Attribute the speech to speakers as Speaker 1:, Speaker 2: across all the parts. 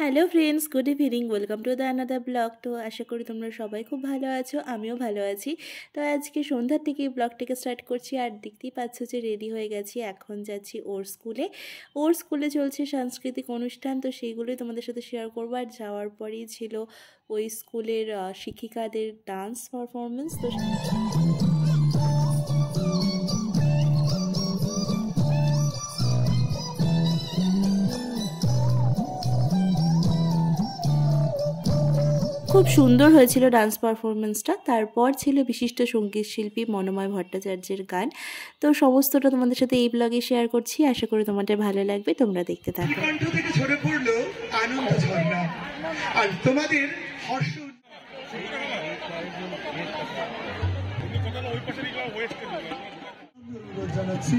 Speaker 1: Hello friends, good evening. Welcome to the another blog. তো আশা করি তোমরা সবাই খুব ভালো আছো, আমিও ভালো আছি। তো আজকে সন্ধ্যার থেকে ব্লগটাকে স্টার্ট করছি, আর দেখতেই পাচ্ছ যে রেডি হয়ে গেছি। এখন যাচ্ছি ওর স্কুলে চলছে সাংস্কৃতিক অনুষ্ঠান, তো সেইগুলোই তোমাদের সাথে শেয়ার করবো। আর যাওয়ার পরেই ছিল ওই স্কুলের শিক্ষিকাদের ডান্স পারফরমেন্স। তো খুব সুন্দর হয়েছিল ডান্স পারফরমেন্সটা। তারপর ছিল বিশিষ্ট সঙ্গীত শিল্পী মনোময় ভট্টাচার্যের গান। তো সমস্তটা তোমাদের সাথে এই ব্লগে শেয়ার করছি, আশা করি তোমাদের ভালো লাগবে, তোমরা দেখতে থাকো।
Speaker 2: কণ্ঠ থেকে ঝরে পড়লো আনন্দ ঝর্ণা, আর তোমাদের হর্ষ জানাচ্ছি।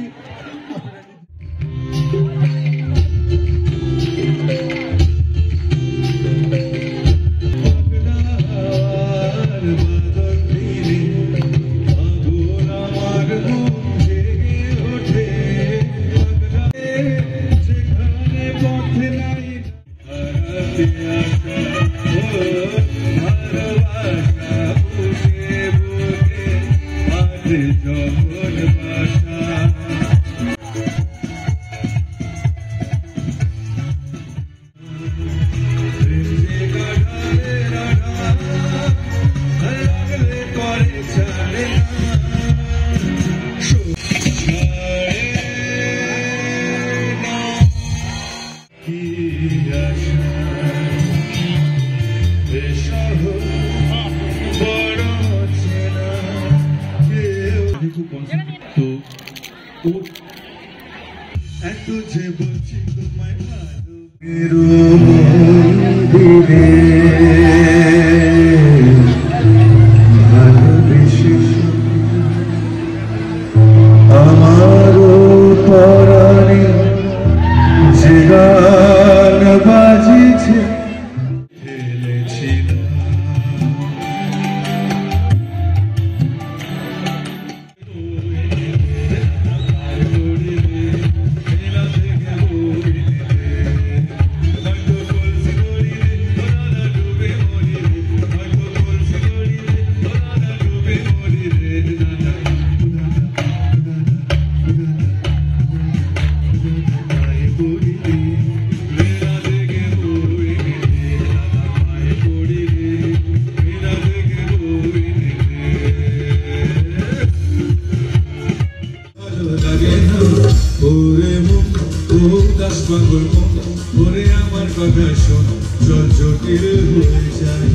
Speaker 2: তুঝে বলছি তোমায় ভালোবেসে আমারও পরাণে যে গান বাজিছে খেলেছিল। ওরে আমার কথা শোন, চল জটিল হয়ে যাই।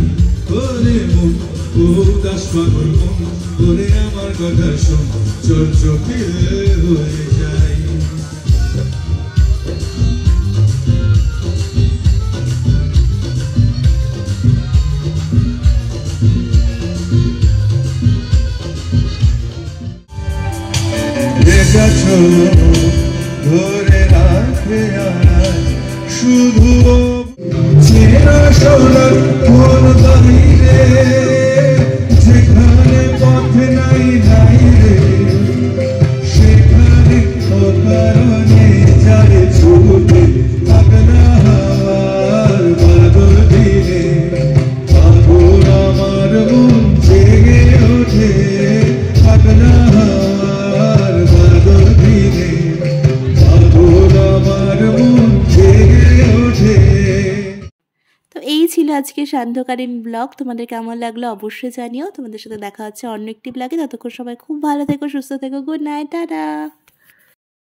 Speaker 2: ওরে মন ও দাস পাগল মন, ওরে আমার কথা শোন, চল জটিল হয়ে যাই। ধরে রাখে শুধু চেনা সোনার কোন দাঁড়িয়ে, যেখানে পথে নাই নাই রে, সেখানে অকারণে যায় ছুটে পাগলা হাওয়ার বাদল দিনে। পাগল আমার মন জেগে ওঠে পাগলা হাওয়ার বাদল দিনে।
Speaker 1: তো এই ছিল আজকে সান্ধ্যকালীন ব্লগ। তোমাদের কেমন লাগলো অবশ্যই জানিও। তোমাদের সাথে দেখা হচ্ছে অন্য একটি ব্লগে। ততক্ষণ সবাই খুব ভালো থেকো, সুস্থ থেকো। Good night, tata.